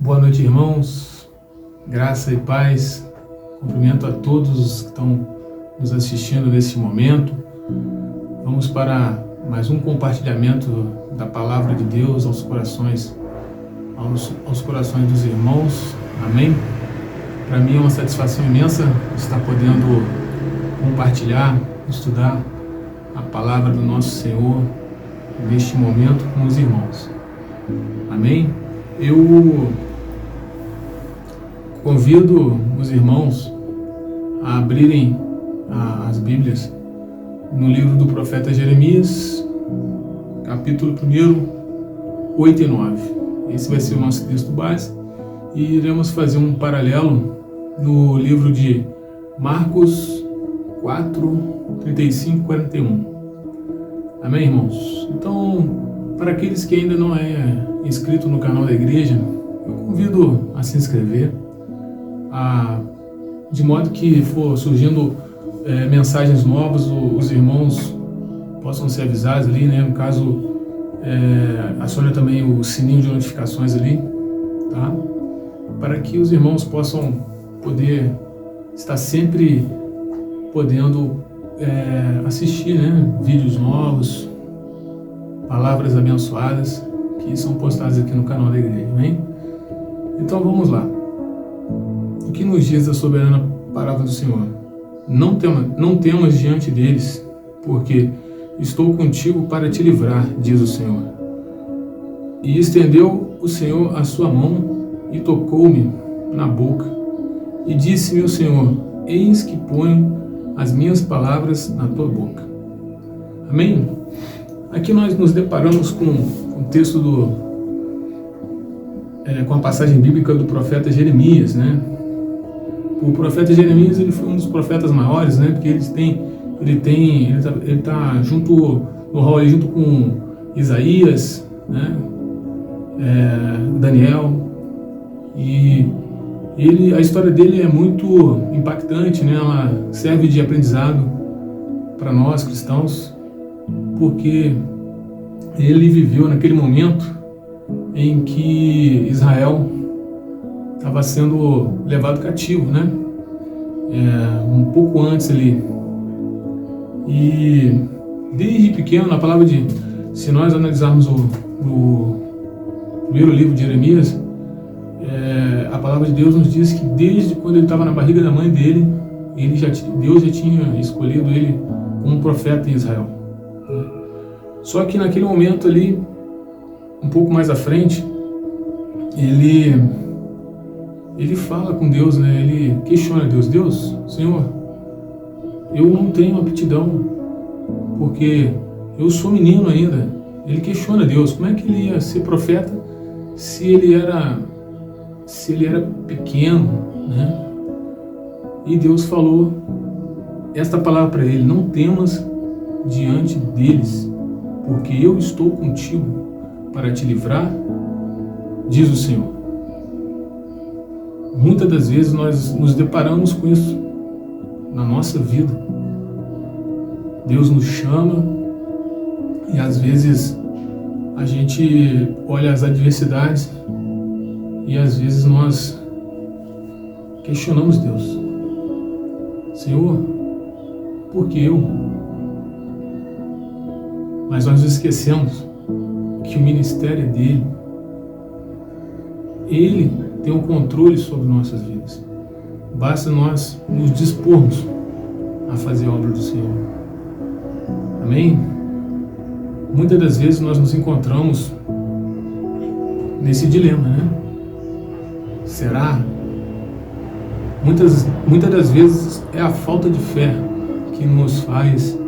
Boa noite, irmãos. Graça e paz. Cumprimento a todos que estão nos assistindo nesse momento. Vamos para mais um compartilhamento da palavra de Deus aos corações dos irmãos. Amém? Para mim é uma satisfação imensa estar podendo compartilhar, estudar a palavra do nosso Senhor neste momento com os irmãos. Amém? Eu convido os irmãos a abrirem as Bíblias no livro do profeta Jeremias, capítulo 1, 8 e 9. Esse vai ser o nosso texto base e iremos fazer um paralelo no livro de Marcos 4, 35 e 41. Amém, irmãos? Então, para aqueles que ainda não é inscrito no canal da igreja, eu convido a se inscrever, de modo que for surgindo mensagens novas, os irmãos possam ser avisados ali, né? No caso, acione também o sininho de notificações ali, tá? Para que os irmãos possam poder estar sempre podendo assistir, né? Vídeos novos, palavras abençoadas que são postadas aqui no canal da igreja, amém? Então vamos lá. O que nos diz a soberana palavra do Senhor? Não temas diante deles, porque estou contigo para te livrar, diz o Senhor. E estendeu o Senhor a sua mão e tocou-me na boca, e disse-me o Senhor: eis que ponho as minhas palavras na tua boca. Amém? Aqui nós nos deparamos com o texto com a passagem bíblica do profeta Jeremias, né? O profeta Jeremias, ele foi um dos profetas maiores, né? Porque ele tá junto no hall ali, junto com Isaías, né? Daniel, e a história dele é muito impactante, né? Ela serve de aprendizado para nós cristãos, porque ele viveu naquele momento em que Israel estava sendo levado cativo, né? Um pouco antes ali. E desde pequeno, se nós analisarmos o primeiro livro de Jeremias, a palavra de Deus nos diz que desde quando ele estava na barriga da mãe dele, Deus já tinha escolhido ele como profeta em Israel. Só que naquele momento ali, um pouco mais à frente, ele fala com Deus, né? Ele questiona Deus: Deus, Senhor, eu não tenho aptidão, porque eu sou menino ainda. Ele questiona Deus, como é que ele ia ser profeta se ele era pequeno, né? E Deus falou esta palavra para ele: não temas diante deles, porque eu estou contigo para te livrar, diz o Senhor. Muitas das vezes nós nos deparamos com isso na nossa vida. Deus nos chama e às vezes a gente olha as adversidades e às vezes nós questionamos Deus: Senhor, por que eu? Mas nós esquecemos que o ministério é dele. Ele tem o controle sobre nossas vidas. Basta nós nos dispormos a fazer a obra do Senhor. Amém? Muitas das vezes nós nos encontramos nesse dilema, né? Será? Muitas das vezes é a falta de fé que nos faz,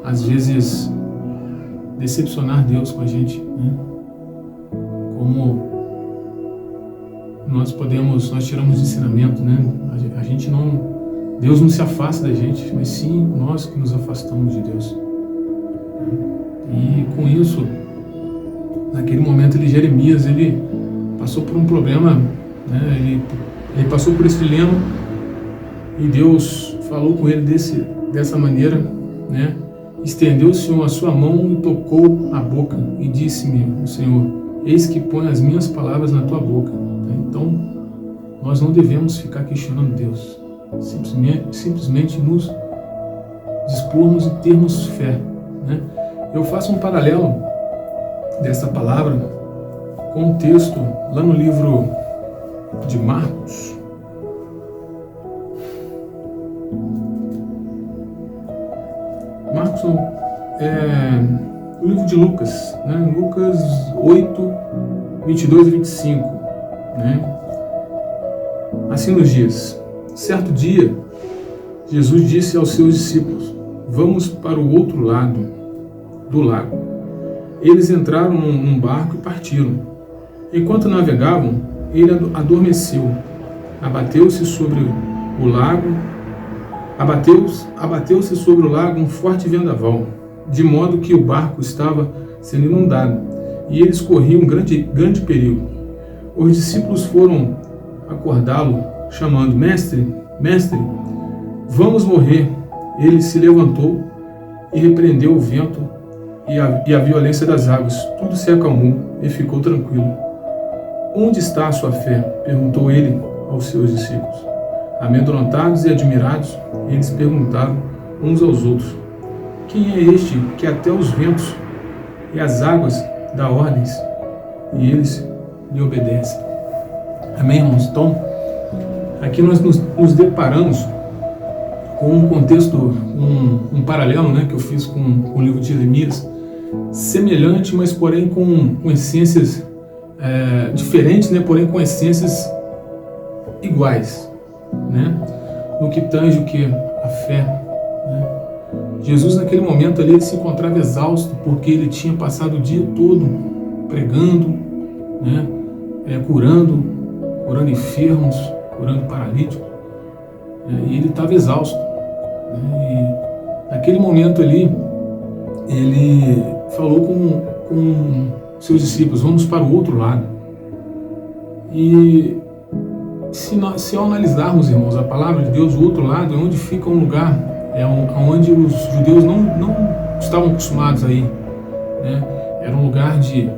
às vezes, decepcionar Deus com a gente, né? Como nós tiramos de ensinamento, né? Deus não se afasta da gente, mas sim nós que nos afastamos de Deus. E com isso, naquele momento Jeremias, ele passou por um problema, né? Ele passou por esse dilema e Deus falou com ele dessa maneira, né? Estendeu o Senhor a sua mão e tocou a boca, e disse-me o Senhor: eis que põe as minhas palavras na tua boca. Então, nós não devemos ficar questionando Deus, simplesmente nos dispormos e termos fé, né? Eu faço um paralelo dessa palavra com um texto lá no livro de Marcos. Marcos é o livro de Lucas, né? Lucas 8, 22 e 25, né? Assim nos diz: certo dia, Jesus disse aos seus discípulos: vamos para o outro lado do lago. Eles entraram num barco e partiram. Enquanto navegavam, ele adormeceu. Abateu-se sobre o lago um forte vendaval, de modo que o barco estava sendo inundado, e eles corriam grande perigo. Os discípulos foram acordá-lo, chamando: Mestre, mestre, vamos morrer. Ele se levantou e repreendeu o vento e a violência das águas. Tudo se acalmou e ficou tranquilo. Onde está a sua fé? Perguntou ele aos seus discípulos. Amedrontados e admirados, eles perguntaram uns aos outros: quem é este que até os ventos e as águas dá ordens e eles lhe obedecem? Amém, irmãos? Então, aqui nós nos deparamos com um contexto, um paralelo, né, que eu fiz com o livro de Jeremias, semelhante, mas porém com essências diferentes, né, porém com essências iguais, né, no que tange o que? A fé, né? Jesus naquele momento ali ele se encontrava exausto porque ele tinha passado o dia todo pregando, né, curando enfermos, curando paralíticos, e ele estava exausto, né? E naquele momento ali ele falou com seus discípulos: vamos para o outro lado. E se ao analisarmos, irmãos, a palavra de Deus, o outro lado é onde fica um lugar, onde os judeus não estavam acostumados a ir, né? Era um lugar de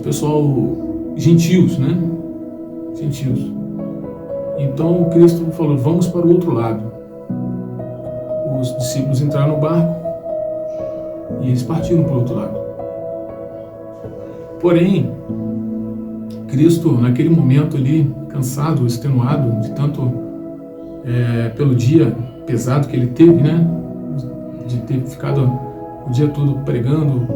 pessoal gentios, né? Gentios. Então Cristo falou: vamos para o outro lado. Os discípulos entraram no barco e eles partiram para o outro lado. Porém, Cristo, naquele momento ali, cansado, extenuado, de tanto pelo dia pesado que ele teve, né? De ter ficado o dia todo pregando,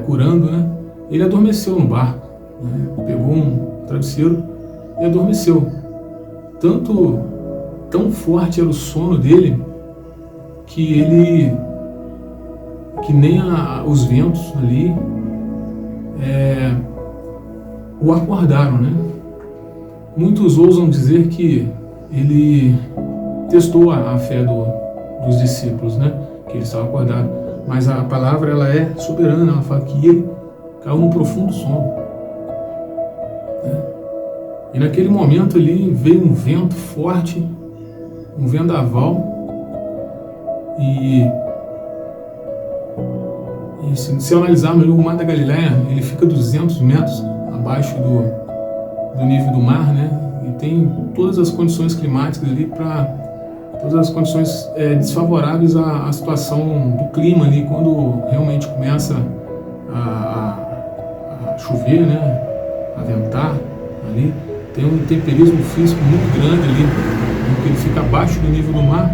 curando, né? Ele adormeceu no barco, né? Pegou um travesseiro e adormeceu. Tão forte era o sono dele que nem os ventos ali o acordaram, né? Muitos ousam dizer que ele testou a fé dos discípulos, né? Que eles estavam acordados. Mas a palavra ela é soberana, ela fala que ele caiu num profundo sono, né? E naquele momento ali veio um vento forte, um vendaval, e se analisarmos o Mar da Galileia, ele fica 200 metros abaixo do nível do mar, né? E tem todas as condições climáticas ali todas as condições desfavoráveis à situação do clima ali, quando realmente começa a chover, né? A ventar ali. Tem um temperismo físico muito grande ali, porque ele fica abaixo do nível do mar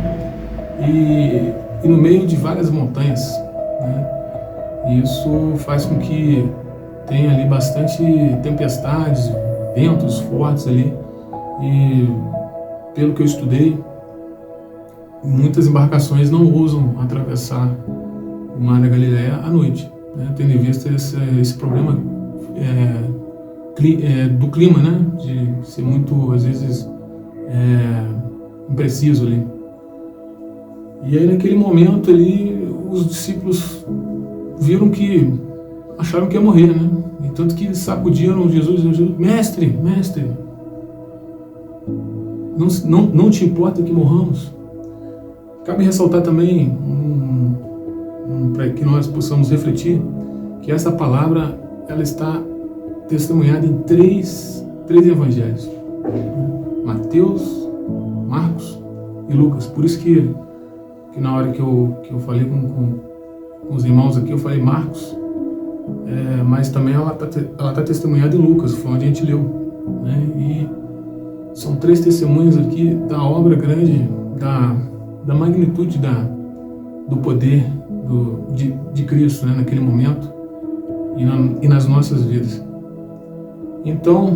e no meio de várias montanhas, né? E isso faz com que tenha ali bastante tempestades, ventos fortes ali, e pelo que eu estudei, muitas embarcações não ousam atravessar o Mar da Galileia à noite, né? Tendo em vista esse problema do clima, né? De ser muito, às vezes, impreciso ali. E aí naquele momento ali, os discípulos acharam que ia morrer, né? E tanto que sacudiram Jesus: mestre, não te importa que morramos? Cabe ressaltar também, para que nós possamos refletir, que essa palavra ela está testemunhada em três evangelhos: Mateus, Marcos e Lucas. Por isso que na hora que eu falei com os irmãos aqui, eu falei Marcos, mas também ela tá testemunhada em Lucas, foi onde a gente leu, né? E são três testemunhas aqui da obra grande, da magnitude do poder de Cristo, né, naquele momento e nas nossas vidas. Então,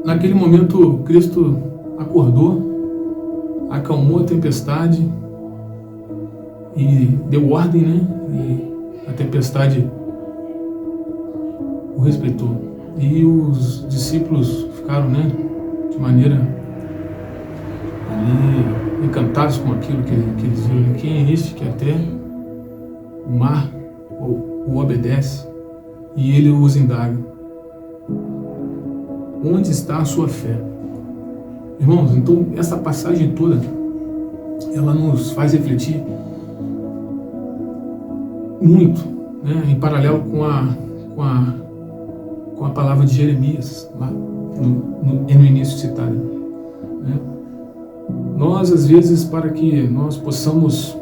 naquele momento, Cristo acordou, acalmou a tempestade e deu ordem, né? E a tempestade o respeitou. E os discípulos ficaram, né, de maneira ali encantados com aquilo que eles viram. Quem é este que até o mar o obedece? E ele os indaga: onde está a sua fé? Irmãos, então essa passagem toda, ela nos faz refletir muito, né, em paralelo com a palavra de Jeremias, lá no início citada, né? Nós, às vezes, para que nós possamos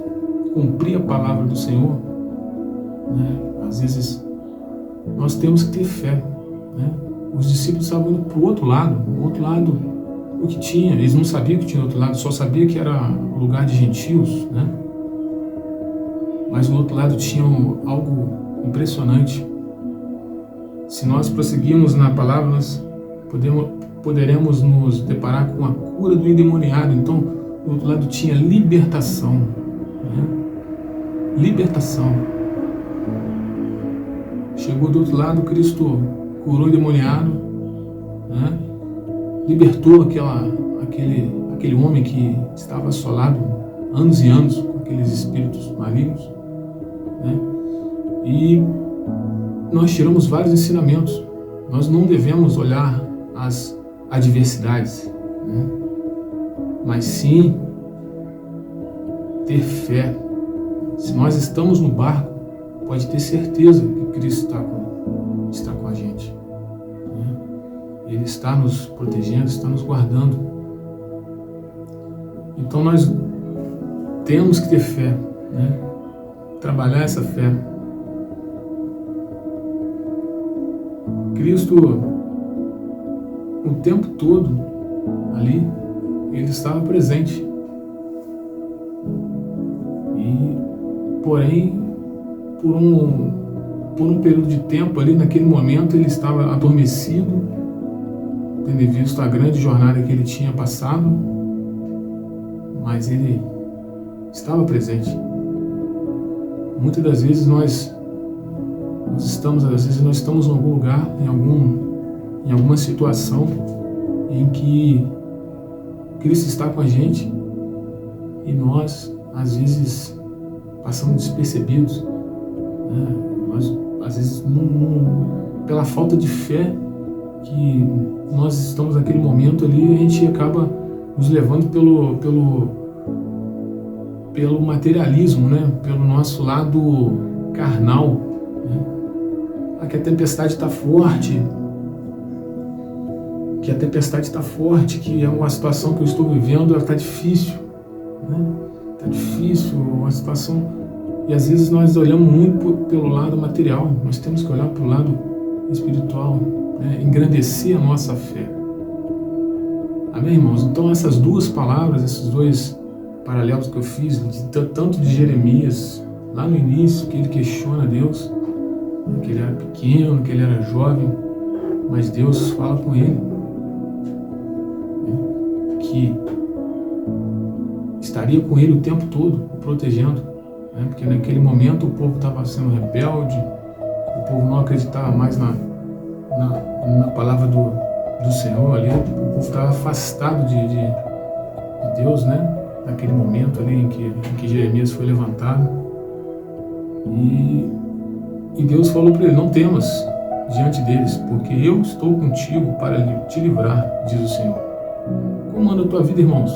cumprir a palavra do Senhor, né, às vezes nós temos que ter fé, né? Os discípulos estavam indo para o outro lado, o que tinha, eles não sabiam que tinha outro lado, só sabiam que era lugar de gentios, né? Mas no outro lado tinha algo impressionante. Se nós prosseguirmos na palavra, nós poderemos nos deparar com a cura do endemoniado. Então, do outro lado tinha libertação, né? Libertação. Chegou do outro lado, Cristo curou o endemoniado, né? Libertou aquele homem que estava assolado anos e anos com aqueles espíritos malignos, né? E nós tiramos vários ensinamentos. Nós não devemos olhar as adversidades, né? Mas sim ter fé. Se nós estamos no barco, pode ter certeza que Cristo está com a gente, né? Ele está nos protegendo, está nos guardando. Então nós temos que ter fé, né? Trabalhar essa fé. Cristo, o tempo todo ali, ele estava presente. E, porém, por um período de tempo ali, naquele momento, ele estava adormecido, tendo visto a grande jornada que ele tinha passado, mas ele estava presente. Muitas das vezes nós estamos em algum lugar, em alguma situação em que Cristo está com a gente e nós, às vezes, passamos despercebidos, né? Nós, às vezes, pela falta de fé que nós estamos naquele momento ali, a gente acaba nos levando pelo materialismo, né? Pelo nosso lado carnal, né? Que a tempestade está forte, que é uma situação que eu estou vivendo, ela está difícil, né? Está difícil a situação, e às vezes nós olhamos muito pelo lado material. Nós temos que olhar pelo lado espiritual, né? Engrandecer a nossa fé. Amém, irmãos? Então essas duas palavras, esses dois paralelos que eu fiz, tanto de Jeremias, lá no início, que ele questiona Deus, que ele era pequeno, que ele era jovem, mas Deus fala com ele, né, que estaria com ele o tempo todo, o protegendo, né, porque naquele momento o povo estava sendo rebelde, o povo não acreditava mais na palavra do Senhor ali, o povo estava afastado de Deus, né, naquele momento ali em que Jeremias foi levantado, e Deus falou para ele: não temas diante deles, porque eu estou contigo para te livrar, diz o Senhor. Como anda a tua vida, irmãos?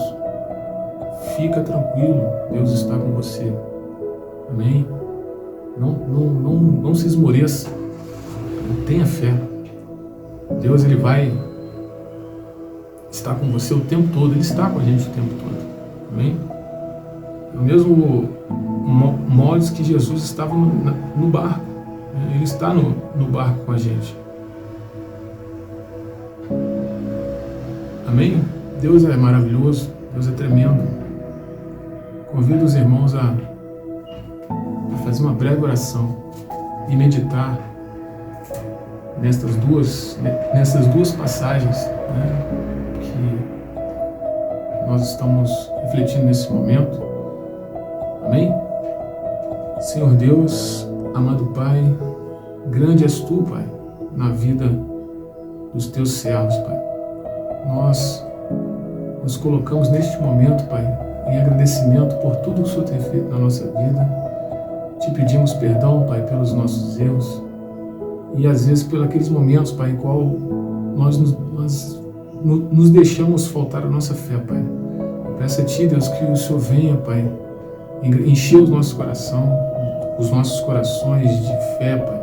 Fica tranquilo, Deus está com você. Amém? Não se esmoreça. Tenha fé. Deus, Ele vai estar com você o tempo todo, Ele está com a gente o tempo todo. Amém? É o mesmo modo que Jesus estava no barco. Ele está no barco com a gente. Amém? Deus é maravilhoso, Deus é tremendo. Convido os irmãos a fazer uma breve oração e meditar nessas duas passagens, né, que nós estamos refletindo nesse momento. Amém? Senhor Deus, amado Pai, grande és Tu, Pai, na vida dos Teus servos, Pai. Nós nos colocamos neste momento, Pai, em agradecimento por tudo que o Senhor tem feito na nossa vida. Te pedimos perdão, Pai, pelos nossos erros e às vezes por aqueles momentos, Pai, em qual nós nos deixamos faltar a nossa fé, Pai. Eu peço a Ti, Deus, que o Senhor venha, Pai, encher os nossos corações de fé, Pai,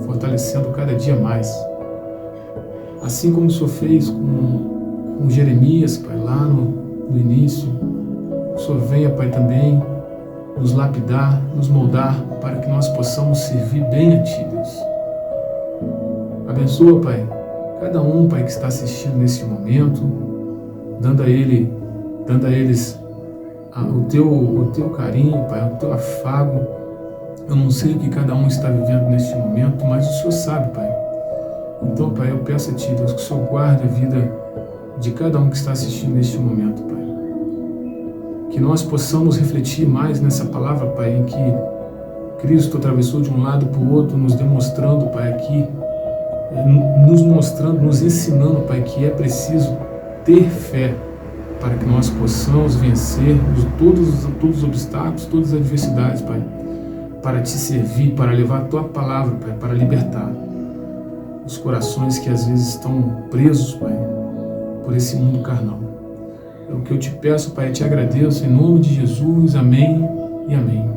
fortalecendo cada dia mais. Assim como o Senhor fez com Jeremias, Pai, lá no início, o Senhor venha, Pai, também nos lapidar, nos moldar, para que nós possamos servir bem a Ti, Deus. Abençoa, Pai, cada um, Pai, que está assistindo nesse momento, dando a eles o teu carinho, Pai, o teu afago. Eu não sei o que cada um está vivendo neste momento, mas o Senhor sabe, Pai. Então, Pai, eu peço a Ti, Deus, que o Senhor guarde a vida de cada um que está assistindo neste momento, Pai. Que nós possamos refletir mais nessa palavra, Pai, em que Cristo atravessou de um lado para o outro, nos demonstrando, Pai, aqui, nos ensinando, Pai, que é preciso ter fé para que nós possamos vencer todos os obstáculos, todas as adversidades, Pai, para Te servir, para levar a Tua palavra, Pai, para libertar os corações que às vezes estão presos, Pai, por esse mundo carnal. É o que eu Te peço, Pai, eu Te agradeço, em nome de Jesus, amém e amém.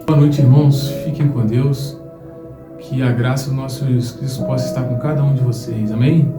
Boa noite, irmãos, fiquem com Deus, que a graça do nosso Jesus Cristo possa estar com cada um de vocês, amém?